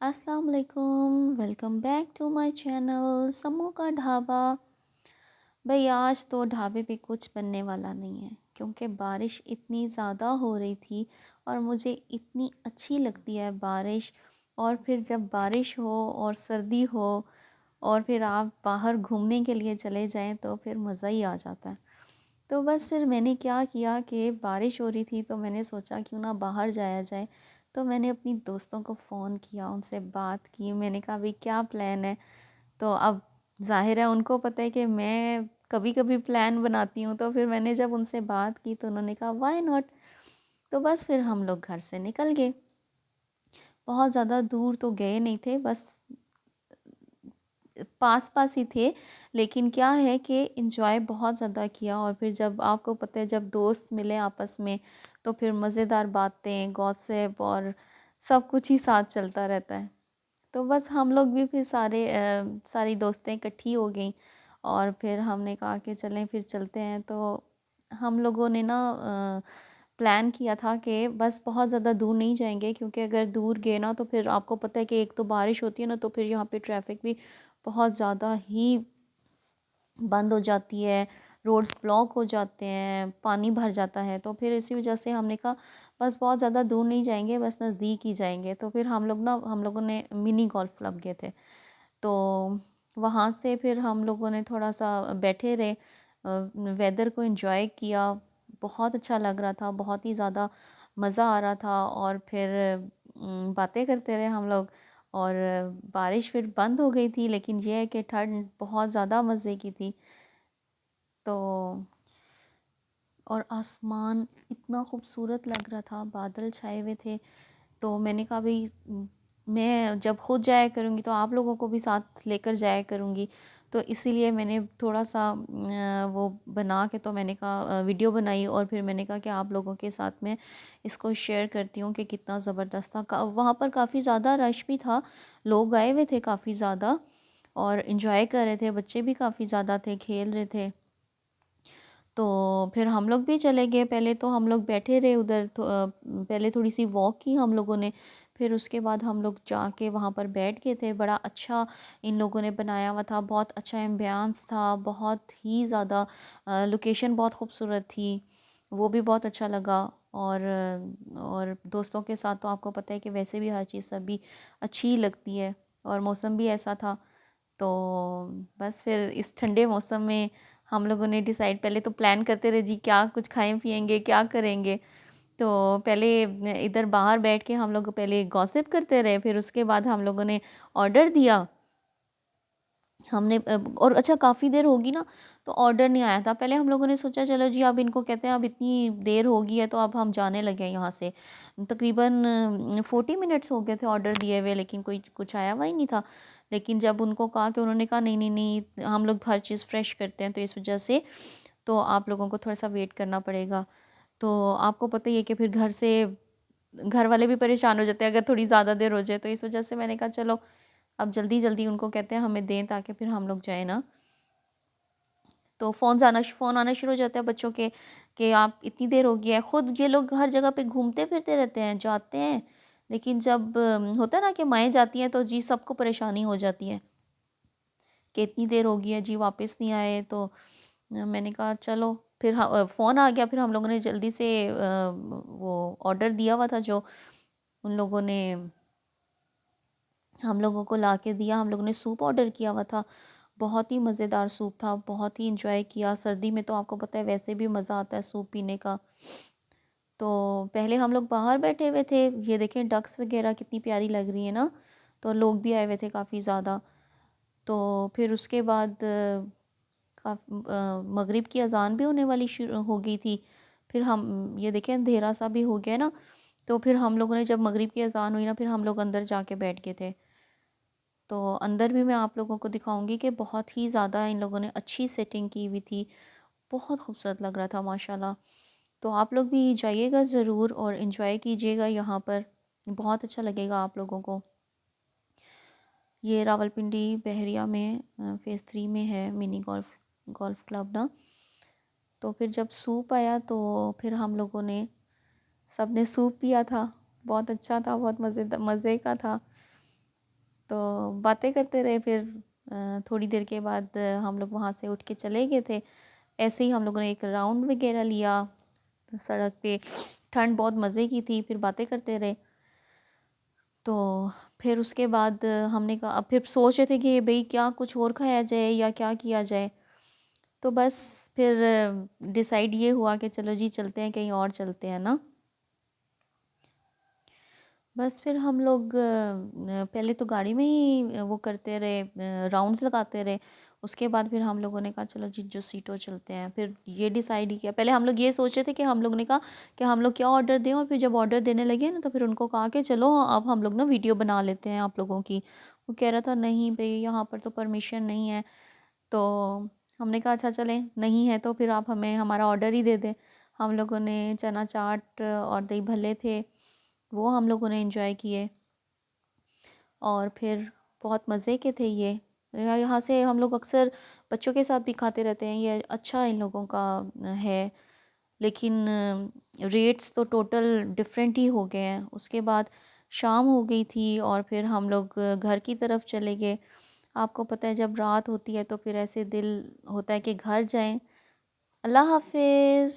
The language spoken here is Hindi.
अस्सलाम वालेकुम। Welcome back to my channel Samu का ढाबा। भाई आज तो ढाबे पे कुछ बनने वाला नहीं है क्योंकि बारिश इतनी ज़्यादा हो रही थी और मुझे इतनी अच्छी लगती है बारिश। और फिर जब बारिश हो और सर्दी हो और फिर आप बाहर घूमने के लिए चले जाएं तो फिर मज़ा ही आ जाता है। तो बस फिर मैंने क्या किया कि बारिश हो रही थी तो मैंने सोचा क्यों ना बाहर जाया जाए। तो मैंने अपनी दोस्तों को फ़ोन किया, उनसे बात की, मैंने कहा भाई क्या प्लान है। तो अब ज़ाहिर है उनको पता है कि मैं कभी कभी प्लान बनाती हूँ, तो फिर मैंने जब उनसे बात की तो उन्होंने कहा व्हाई नॉट। तो बस फिर हम लोग घर से निकल गए। बहुत ज़्यादा दूर तो गए नहीं थे, बस पास पास ही थे। लेकिन क्या है कि इंजॉय बहुत ज़्यादा किया। और फिर जब आपको पता है जब दोस्त मिले आपस में तो फिर मज़ेदार बातें, गॉसिप और सब कुछ ही साथ चलता रहता है। तो बस हम लोग भी फिर सारी दोस्तें इकट्ठी हो गई और फिर हमने कहा कि चलें फिर चलते हैं। तो हम लोगों ने ना प्लान किया था कि बस बहुत ज़्यादा दूर नहीं जाएंगे, क्योंकि अगर दूर गए ना तो फिर आपको पता है कि एक तो बारिश होती है ना, तो फिर यहाँ पे ट्रैफिक भी बहुत ज़्यादा ही बंद हो जाती है, रोड्स ब्लॉक हो जाते हैं, पानी भर जाता है। तो फिर इसी वजह से हमने कहा बस बहुत ज़्यादा दूर नहीं जाएंगे, बस नज़दीक ही जाएंगे। तो फिर हम लोगों ने मिनी गोल्फ क्लब गए थे। तो वहाँ से फिर हम लोगों ने थोड़ा सा बैठे रहे, वेदर को एंजॉय किया। बहुत अच्छा लग रहा था, बहुत ही ज़्यादा मज़ा आ रहा था। और फिर बातें करते रहे हम लोग। और बारिश फिर बंद हो गई थी, लेकिन यह है कि ठंड बहुत ज़्यादा मज़े की थी। तो और आसमान इतना खूबसूरत लग रहा था, बादल छाए हुए थे। तो मैंने कहा भाई मैं जब खुद जाया करूँगी तो आप लोगों को भी साथ लेकर जाया करूँगी। तो इसीलिए मैंने थोड़ा सा वो बना के, तो मैंने कहा वीडियो बनाई और फिर मैंने कहा कि आप लोगों के साथ में इसको शेयर करती हूँ कि कितना ज़बरदस्त था। वहाँ पर काफ़ी ज़्यादा रश भी था, लोग आए हुए थे काफ़ी ज़्यादा और इन्जॉय कर रहे थे, बच्चे भी काफ़ी ज़्यादा थे, खेल रहे थे। तो फिर हम लोग भी चले गए। पहले तो हम लोग बैठे रहे उधर, पहले थोड़ी सी वॉक की हम लोगों ने। फिर उसके बाद हम लोग जाके वहाँ पर बैठ गए थे। बड़ा अच्छा इन लोगों ने बनाया हुआ था, बहुत अच्छा एम्बियंस था, बहुत ही ज़्यादा लोकेशन बहुत खूबसूरत थी, वो भी बहुत अच्छा लगा। और दोस्तों के साथ तो आपको पता है कि वैसे भी हर चीज़ सभी अच्छी लगती है। और मौसम भी ऐसा था। तो बस फिर इस ठंडे मौसम में हम लोगों ने डिसाइड, पहले तो प्लान करते रहे जी क्या कुछ खाएं पिएंगे क्या करेंगे। तो पहले इधर बाहर बैठ के हम लोग पहले गॉसिप करते रहे, फिर उसके बाद हम लोगों ने ऑर्डर दिया। हमने और अच्छा काफ़ी देर होगी ना, तो ऑर्डर नहीं आया था। पहले हम लोगों ने सोचा चलो जी अब इनको कहते हैं अब इतनी देर हो गई है तो अब हम जाने लगे यहाँ से। तकरीबन 40 मिनट्स हो गए थे ऑर्डर दिए हुए, लेकिन कोई कुछ आया हुआ ही नहीं था। लेकिन जब उनको कहा कि उन्होंने कहा नहीं नहीं नहीं हम लोग हर चीज़ फ्रेश करते हैं, तो इस वजह से तो आप लोगों को थोड़ा सा वेट करना पड़ेगा। तो आपको पता ही है कि फिर घर वाले भी परेशान हो जाते हैं अगर थोड़ी ज़्यादा देर हो जाए। तो इस वजह से मैंने कहा चलो अब जल्दी जल्दी उनको कहते हैं हमें दें ताकि फिर हम लोग जाए ना। तो फ़ोन आना शुरू हो जाता है बच्चों के कि आप इतनी देर हो गई है। ख़ुद ये लोग हर जगह पे घूमते फिरते रहते हैं, जाते हैं, लेकिन जब होता है ना कि माएँ जाती हैं तो जी सबको परेशानी हो जाती है कि इतनी देर हो गई है जी वापस नहीं आए। तो मैंने कहा चलो फिर फ़ोन आ गया। फिर हम लोगों ने जल्दी से वो ऑर्डर दिया हुआ था जो उन लोगों ने हम लोगों को ला के दिया। हम लोगों ने सूप ऑर्डर किया हुआ था, बहुत ही मज़ेदार सूप था, बहुत ही इंजॉय किया। सर्दी में तो आपको पता है वैसे भी मज़ा आता है सूप पीने का। तो पहले हम लोग बाहर बैठे हुए थे, ये देखें डक्स वगैरह कितनी प्यारी लग रही है ना। तो लोग भी आए हुए थे काफ़ी ज़्यादा। तो फिर उसके बाद मगरिब की अज़ान भी होने वाली शुरू हो गई थी। फिर हम ये देखें अंधेरा सा भी हो गया ना। तो फिर हम लोगों ने जब मगरिब की अज़ान हुई ना, फिर हम लोग अंदर जाके बैठ गए थे। तो अंदर भी मैं आप लोगों को दिखाऊंगी कि बहुत ही ज़्यादा इन लोगों ने अच्छी सेटिंग की हुई थी, बहुत खूबसूरत लग रहा था माशाल्लाह। तो आप लोग भी जाइएगा ज़रूर और इन्जॉय कीजिएगा यहाँ पर, बहुत अच्छा लगेगा आप लोगों को। ये रावलपिंडी बहरिया में फ़ेज़ 3 में है मिनी गोल्फ़ क्लब ना। तो फिर जब सूप आया तो फिर हम लोगों ने सब ने सूप पिया था, बहुत अच्छा था, बहुत मज़े का था। तो बातें करते रहे। फिर थोड़ी देर के बाद हम लोग वहाँ से उठ के चले गए थे। ऐसे ही हम लोगों ने एक राउंड वगैरह लिया सड़क पे। ठंड बहुत मज़े की थी। फिर बातें करते रहे। तो फिर उसके बाद हमने कहा, अब फिर सोच रहे थे कि भाई क्या कुछ और खाया जाए या क्या किया जाए। तो बस फिर डिसाइड ये हुआ कि चलो जी चलते हैं, कहीं और चलते हैं ना। बस फिर हम लोग पहले तो गाड़ी में ही वो करते रहे, राउंड्स लगाते रहे। उसके बाद फिर हम लोगों ने कहा चलो जी जो सीटों चलते हैं। फिर ये डिसाइड ही किया। पहले हम लोग ये सोचे थे कि हम लोग ने कहा कि हम लोग क्या ऑर्डर दें, और फिर जब ऑर्डर देने लगे ना तो फिर उनको कहा कि चलो अब हम लोग ना वीडियो बना लेते हैं आप लोगों की। वो कह रहा था नहीं भाई यहाँ पर तो परमिशन नहीं है। तो हमने कहा अच्छा चलें, नहीं है तो फिर आप हमें हमारा ऑर्डर ही दे दें। हम लोगों ने चना चाट और दही भल्ले थे, वो हम लोगों ने एंजॉय किए। और फिर बहुत मज़े के थे ये। यहाँ से हम लोग अक्सर बच्चों के साथ भी खाते रहते हैं, ये अच्छा इन लोगों का है। लेकिन रेट्स तो टोटल डिफरेंट ही हो गए हैं। उसके बाद शाम हो गई थी और फिर हम लोग घर की तरफ चले गए। आपको पता है जब रात होती है तो फिर ऐसे दिल होता है कि घर जाएं। अल्लाह हाफिज़।